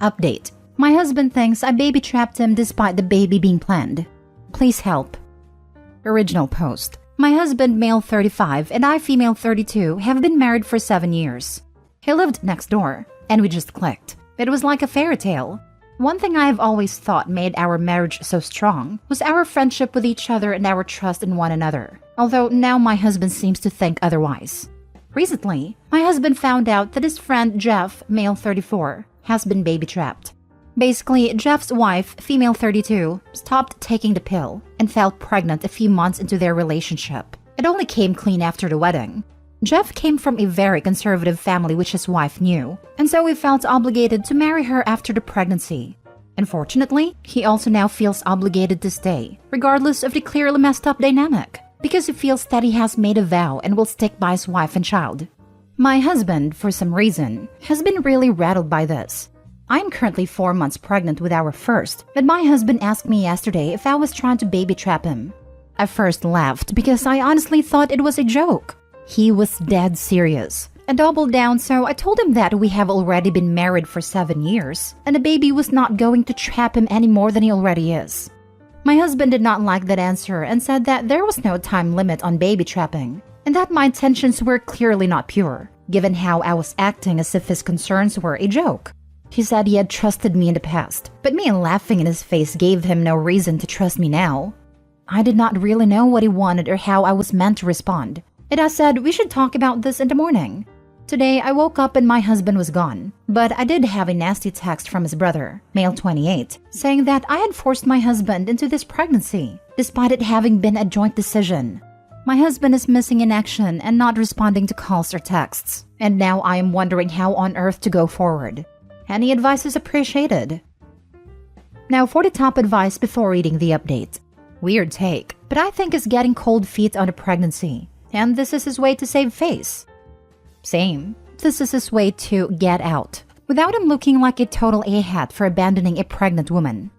Update. My husband thinks I baby trapped him despite the baby being planned. Please help. Original post. My husband, male 35, and I, female 32, have been married for 7 years. He lived next door, and we just clicked. It was like a fairy tale. One thing I have always thought made our marriage so strong was our friendship with each other and our trust in one another, although now my husband seems to think otherwise. Recently, my husband found out that his friend Jeff, male 34, has been baby trapped. Basically, Jeff's wife, female 32, stopped taking the pill and fell pregnant a few months into their relationship. It only came clean after the wedding. Jeff came from a very conservative family which his wife knew, and so he felt obligated to marry her after the pregnancy. Unfortunately, he also now feels obligated to stay, regardless of the clearly messed up dynamic, because he feels that he has made a vow and will stick by his wife and child. My husband, for some reason, has been really rattled by this. I'm currently 4 months pregnant with our first, but my husband asked me yesterday if I was trying to baby trap him. I first laughed because I honestly thought it was a joke. He was dead serious and doubled down, so I told him that we have already been married for 7 years and the baby was not going to trap him any more than he already is. My husband did not like that answer and said that there was no time limit on baby trapping and that my intentions were clearly not pure, given how I was acting as if his concerns were a joke. He said he had trusted me in the past, but me laughing in his face gave him no reason to trust me now. I did not really know what he wanted or how I was meant to respond. And I said we should talk about this in the morning. Today, I woke up and my husband was gone, but I did have a nasty text from his brother, male 28, saying that I had forced my husband into this pregnancy, despite it having been a joint decision. My husband is missing in action and not responding to calls or texts, and now I am wondering how on earth to go forward. Any advice is appreciated. Now for the top advice before reading the update. Weird take, but I think he's getting cold feet on a pregnancy, and this is his way to save face. Same. This is his way to get out, without him looking like a total a-hat for abandoning a pregnant woman.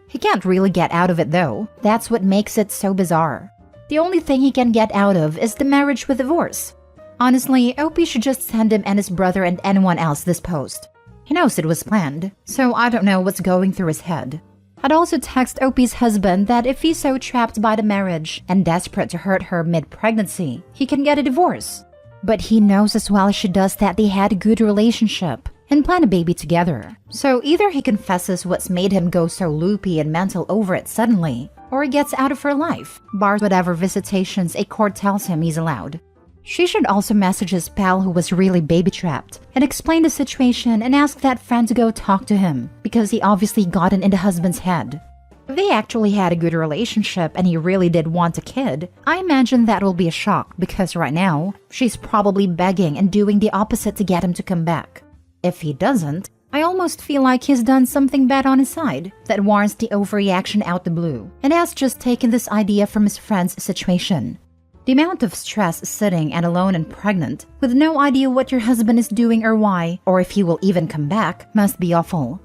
He can't really get out of it though. That's what makes it so bizarre. The only thing he can get out of is the marriage with divorce. Honestly, OP should just send him and his brother and anyone else this post. He knows it was planned, so I don't know what's going through his head. I'd also text OP's husband that if he's so trapped by the marriage and desperate to hurt her mid-pregnancy, he can get a divorce. But he knows as well as she does that they had a good relationship and plan a baby together. So either he confesses what's made him go so loopy and mental over it suddenly, or he gets out of her life, bars whatever visitations a court tells him he's allowed. She should also message his pal who was really baby-trapped and explain the situation and ask that friend to go talk to him because he obviously gotten in the husband's head. If they actually had a good relationship and he really did want a kid, I imagine that will be a shock because right now, she's probably begging and doing the opposite to get him to come back. If he doesn't, I almost feel like he's done something bad on his side that warrants the overreaction out the blue and has just taken this idea from his friend's situation. The amount of stress sitting and alone and pregnant with no idea what your husband is doing or why, or if he will even come back, must be awful.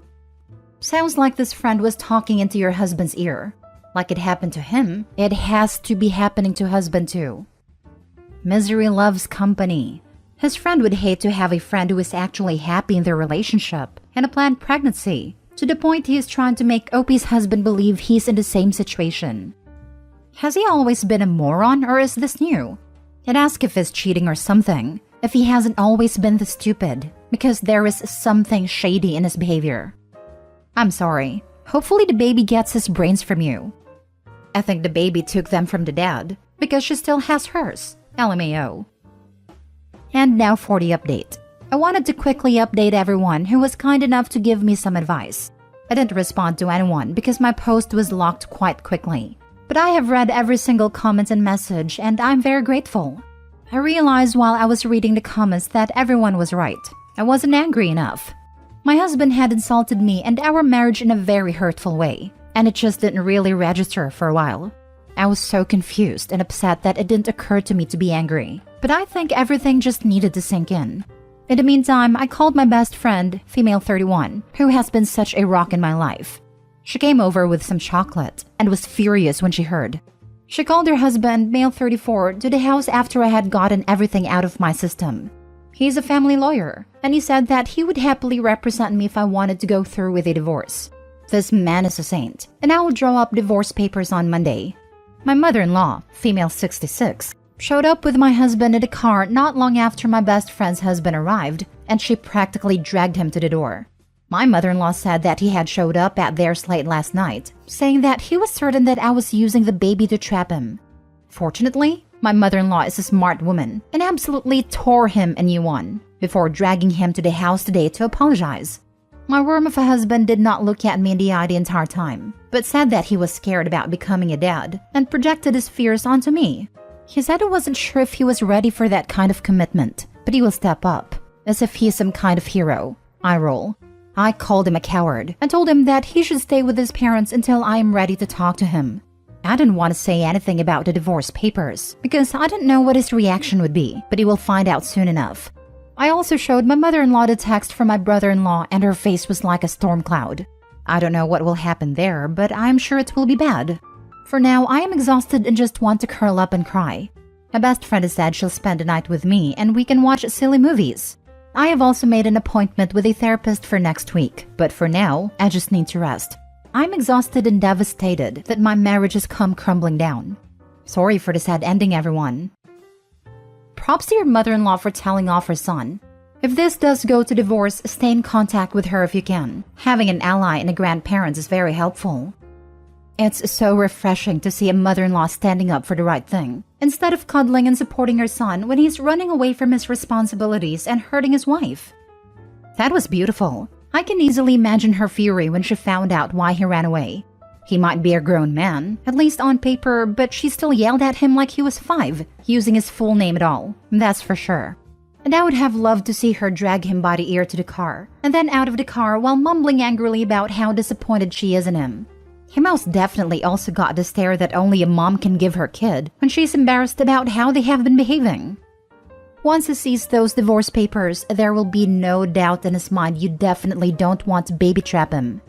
Sounds like this friend was talking into your husband's ear. Like it happened to him, it has to be happening to husband too. Misery loves company. His friend would hate to have a friend who is actually happy in their relationship and a planned pregnancy, to the point he is trying to make OP's husband believe he's in the same situation. Has he always been a moron or is this new? And ask if he's cheating or something, if he hasn't always been this stupid, because there is something shady in his behavior. I'm sorry. Hopefully the baby gets his brains from you. I think the baby took them from the dad, because she still has hers. LMAO. And now for the update. I wanted to quickly update everyone who was kind enough to give me some advice. I didn't respond to anyone because my post was locked quite quickly. But I have read every single comment and message and I'm very grateful. I realized while I was reading the comments that everyone was right. I wasn't angry enough. My husband had insulted me and our marriage in a very hurtful way, and it just didn't really register for a while. I was so confused and upset that it didn't occur to me to be angry, but I think everything just needed to sink in. In the meantime, I called my best friend, female 31, who has been such a rock in my life. She came over with some chocolate and was furious when she heard. She called her husband, male 34, to the house after I had gotten everything out of my system. He's a family lawyer, and he said that he would happily represent me if I wanted to go through with a divorce. This man is a saint, and I will draw up divorce papers on Monday. My mother-in-law, female 66, showed up with my husband in a car not long after my best friend's husband arrived, and she practically dragged him to the door. My mother-in-law said that he had showed up at theirs late last night, saying that he was certain that I was using the baby to trap him. Fortunately, my mother-in-law is a smart woman and absolutely tore him a new one before dragging him to the house today to apologize. My worm of a husband did not look at me in the eye the entire time, but said that he was scared about becoming a dad and projected his fears onto me. He said he wasn't sure if he was ready for that kind of commitment, but he will step up, as if he is some kind of hero. I roll. I called him a coward and told him that he should stay with his parents until I am ready to talk to him. I didn't want to say anything about the divorce papers because I didn't know what his reaction would be, but he will find out soon enough. I also showed my mother-in-law the text from my brother-in-law, and her face was like a storm cloud. I don't know what will happen there, but I'm sure it will be bad. For now, I am exhausted and just want to curl up and cry. My best friend has said she'll spend the night with me and we can watch silly movies. I have also made an appointment with a therapist for next week, but for now, I just need to rest. I'm exhausted and devastated that my marriage has come crumbling down. Sorry for the sad ending, everyone. Props to your mother-in-law for telling off her son. If this does go to divorce, stay in contact with her if you can. Having an ally and a grandparent is very helpful. It's so refreshing to see a mother-in-law standing up for the right thing, instead of cuddling and supporting her son when he's running away from his responsibilities and hurting his wife. That was beautiful. I can easily imagine her fury when she found out why he ran away. He might be a grown man, at least on paper, but she still yelled at him like he was 5, using his full name at all. That's for sure. And I would have loved to see her drag him by the ear to the car, and then out of the car while mumbling angrily about how disappointed she is in him. He most definitely also got the stare that only a mom can give her kid when she's embarrassed about how they have been behaving. Once he sees those divorce papers, there will be no doubt in his mind you definitely don't want to baby trap him.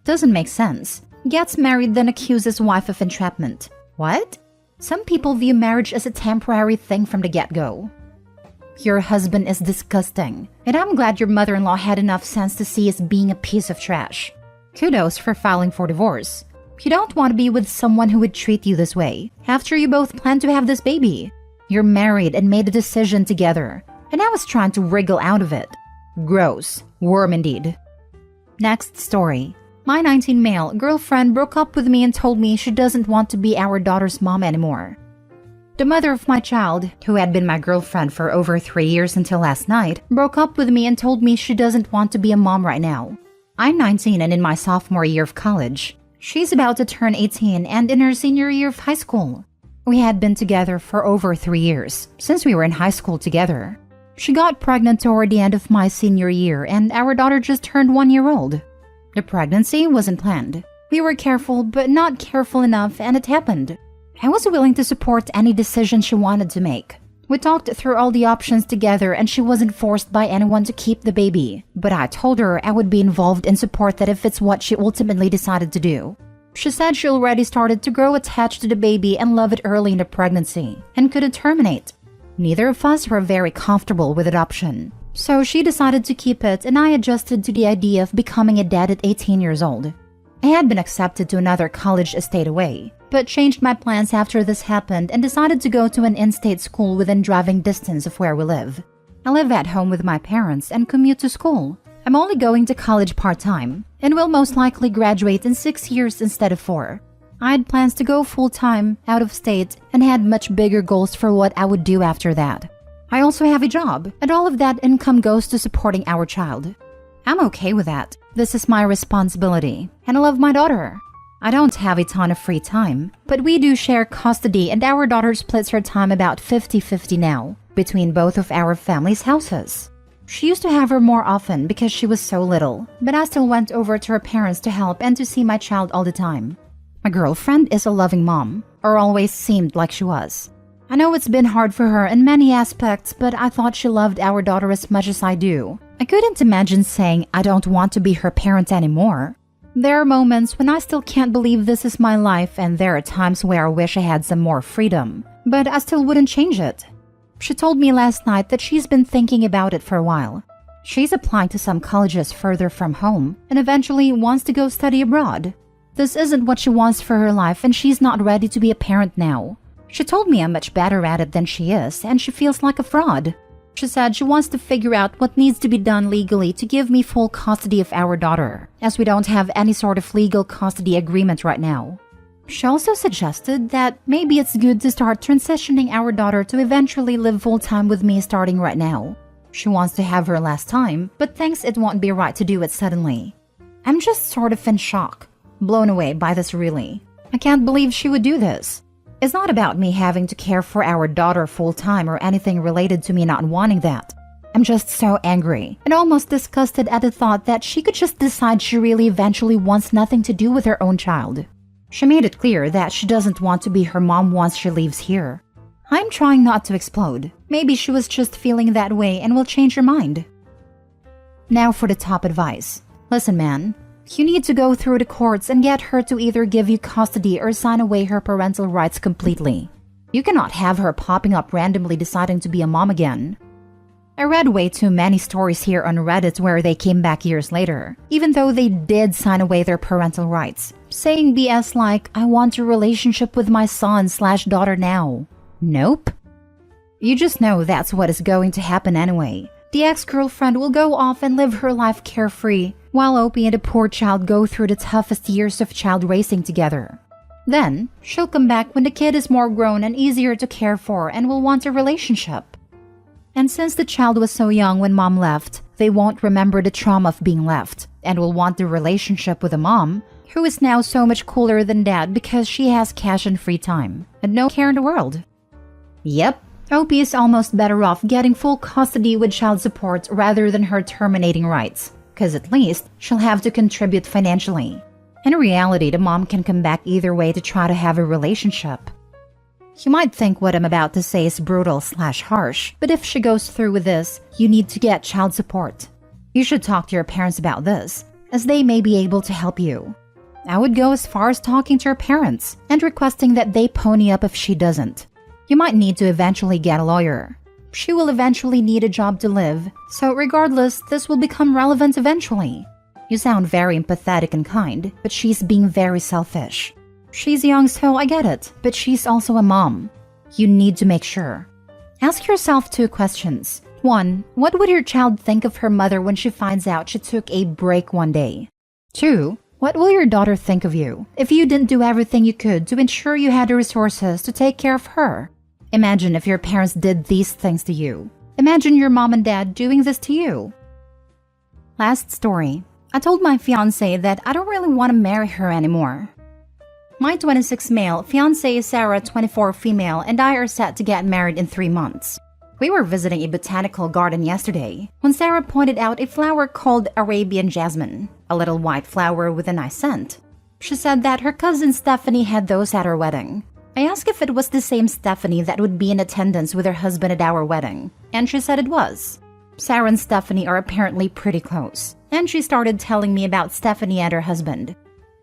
Doesn't make sense. Gets married then accuses wife of entrapment. What? Some people view marriage as a temporary thing from the get-go. Your husband is disgusting, and I'm glad your mother-in-law had enough sense to see us being a piece of trash. Kudos for filing for divorce. You don't want to be with someone who would treat you this way after you both plan to have this baby. You're married and made a decision together, and I was trying to wriggle out of it. Gross. Worm indeed. Next story. My 19 male girlfriend broke up with me and told me she doesn't want to be our daughter's mom anymore. The mother of my child, who had been my girlfriend for over 3 years until last night, broke up with me and told me she doesn't want to be a mom right now. I'm 19 and in my sophomore year of college. She's about to turn 18 and in her senior year of high school. We had been together for over 3 years, since we were in high school together. She got pregnant toward the end of my senior year and our daughter just turned 1 year old. The pregnancy wasn't planned. We were careful, but not careful enough, and it happened. I was willing to support any decision she wanted to make. We talked through all the options together and she wasn't forced by anyone to keep the baby, but I told her I would be involved and support that if it's what she ultimately decided to do. She said she already started to grow attached to the baby and love it early in the pregnancy, and couldn't terminate. Neither of us were very comfortable with adoption, so she decided to keep it and I adjusted to the idea of becoming a dad at 18 years old. I had been accepted to another college a state away, but changed my plans after this happened and decided to go to an in-state school within driving distance of where we live. I live at home with my parents and commute to school. I'm only going to college part-time and will most likely graduate in 6 years instead of 4. I had plans to go full-time, out of state, and had much bigger goals for what I would do after that. I also have a job, and all of that income goes to supporting our child. I'm okay with that. This is my responsibility, and I love my daughter. I don't have a ton of free time, but we do share custody and our daughter splits her time about 50-50 now, between both of our family's houses. She used to have her more often because she was so little, but I still went over to her parents to help and to see my child all the time. My girlfriend is a loving mom, or always seemed like she was. I know it's been hard for her in many aspects, but I thought she loved our daughter as much as I do. I couldn't imagine saying I don't want to be her parent anymore. There are moments when I still can't believe this is my life, and there are times where I wish I had some more freedom, but I still wouldn't change it. She told me last night that she's been thinking about it for a while. She's applying to some colleges further from home and eventually wants to go study abroad. This isn't what she wants for her life, and she's not ready to be a parent now. She told me I'm much better at it than she is, and she feels like a fraud. She said she wants to figure out what needs to be done legally to give me full custody of our daughter, as we don't have any sort of legal custody agreement right now. She also suggested that maybe it's good to start transitioning our daughter to eventually live full-time with me starting right now. She wants to have her last time, but thinks it won't be right to do it suddenly. I'm just sort of in shock, blown away by this really. I can't believe she would do this. It's not about me having to care for our daughter full-time or anything related to me not wanting that. I'm just so angry and almost disgusted at the thought that she could just decide she really eventually wants nothing to do with her own child. She made it clear that she doesn't want to be her mom once she leaves here. I'm trying not to explode. Maybe she was just feeling that way and will change her mind. Now for the top advice. Listen, man. You need to go through the courts and get her to either give you custody or sign away her parental rights completely. You cannot have her popping up randomly deciding to be a mom again. I read way too many stories here on Reddit where they came back years later, even though they did sign away their parental rights, saying BS like, I want a relationship with my son/daughter now. Nope. You just know that's what is going to happen anyway. The ex-girlfriend will go off and live her life carefree, while Opie and the poor child go through the toughest years of child raising together. Then, she'll come back when the kid is more grown and easier to care for and will want a relationship. And since the child was so young when mom left, they won't remember the trauma of being left and will want the relationship with a mom who is now so much cooler than dad because she has cash and free time and no care in the world. Yep, Opie is almost better off getting full custody with child support rather than her terminating rights, because at least she'll have to contribute financially. In reality, the mom can come back either way to try to have a relationship. You might think what I'm about to say is brutal/harsh, but if she goes through with this, you need to get child support. You should talk to your parents about this, as they may be able to help you. I would go as far as talking to her parents and requesting that they pony up if she doesn't. You might need to eventually get a lawyer. She will eventually need a job to live, so regardless, this will become relevant eventually. You sound very empathetic and kind, but she's being very selfish. She's young, so I get it, but she's also a mom. You need to make sure. Ask yourself 2 questions. 1. What would your child think of her mother when she finds out she took a break one day? 2. What will your daughter think of you if you didn't do everything you could to ensure you had the resources to take care of her? Imagine if your parents did these things to you. Imagine your mom and dad doing this to you. Last story. I told my fiancé that I don't really want to marry her anymore. My 26 male, fiancé Sarah 24 female, and I are set to get married in 3 months. We were visiting a botanical garden yesterday when Sarah pointed out a flower called Arabian jasmine, a little white flower with a nice scent. She said that her cousin Stephanie had those at her wedding. I asked if it was the same Stephanie that would be in attendance with her husband at our wedding, and she said it was. Sarah and Stephanie are apparently pretty close, and she started telling me about Stephanie and her husband.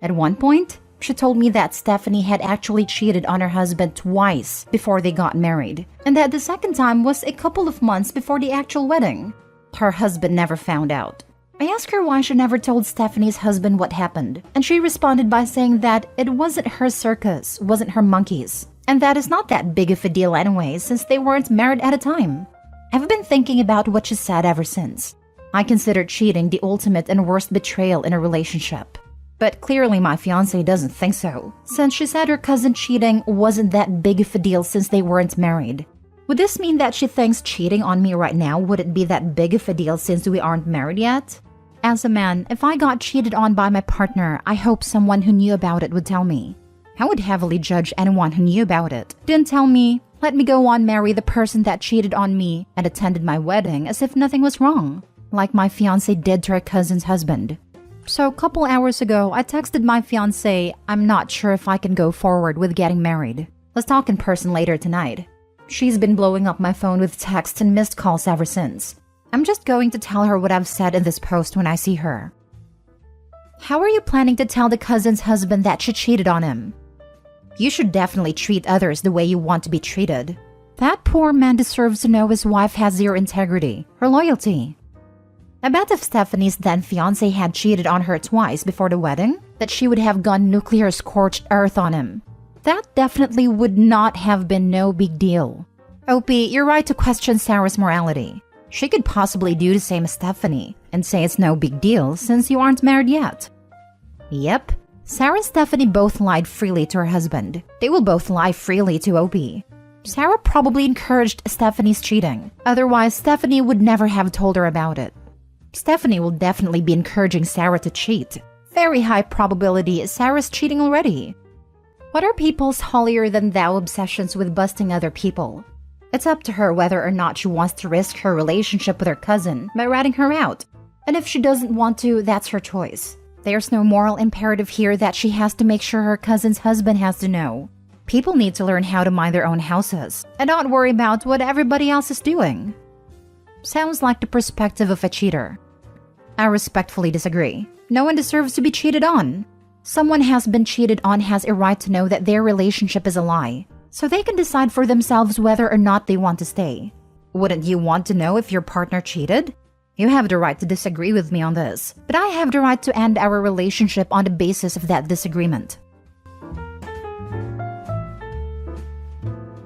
At one point, she told me that Stephanie had actually cheated on her husband twice before they got married, and that the second time was a couple of months before the actual wedding. Her husband never found out. I asked her why she never told Stephanie's husband what happened, and she responded by saying that it wasn't her circus, wasn't her monkeys, and that is not that big of a deal anyway since they weren't married at a time. I've been thinking about what she said ever since. I consider cheating the ultimate and worst betrayal in a relationship. But clearly my fiancé doesn't think so, since she said her cousin cheating wasn't that big of a deal since they weren't married. Would this mean that she thinks cheating on me right now wouldn't be that big of a deal since we aren't married yet? As a man, if I got cheated on by my partner, I hope someone who knew about it would tell me. I would heavily judge anyone who knew about it. Didn't tell me, let me go on marry the person that cheated on me and attended my wedding as if nothing was wrong, like my fiancé did to her cousin's husband. So a couple hours ago, I texted my fiancé, I'm not sure if I can go forward with getting married. Let's talk in person later tonight. She's been blowing up my phone with texts and missed calls ever since. I'm just going to tell her what I've said in this post when I see her. How are you planning to tell the cousin's husband that she cheated on him? You should definitely treat others the way you want to be treated. That poor man deserves to know his wife has zero integrity, her loyalty. I bet if Stephanie's then fiancé had cheated on her twice before the wedding, that she would have gone nuclear scorched earth on him. That definitely would not have been no big deal. Opie, you're right to question Sarah's morality. She could possibly do the same as Stephanie and say it's no big deal since you aren't married yet. Yep, Sarah and Stephanie both lied freely to her husband. They will both lie freely to Opie. Sarah probably encouraged Stephanie's cheating. Otherwise, Stephanie would never have told her about it. Stephanie will definitely be encouraging Sarah to cheat. Very high probability Sarah's cheating already. What are people's holier-than-thou obsessions with busting other people? It's up to her whether or not she wants to risk her relationship with her cousin by ratting her out. And if she doesn't want to, that's her choice. There's no moral imperative here that she has to make sure her cousin's husband has to know. People need to learn how to mind their own houses and not worry about what everybody else is doing. Sounds like the perspective of a cheater. I respectfully disagree. No one deserves to be cheated on. Someone has been cheated on has a right to know that their relationship is a lie, so they can decide for themselves whether or not they want to stay. Wouldn't you want to know if your partner cheated? You have the right to disagree with me on this, but I have the right to end our relationship on the basis of that disagreement.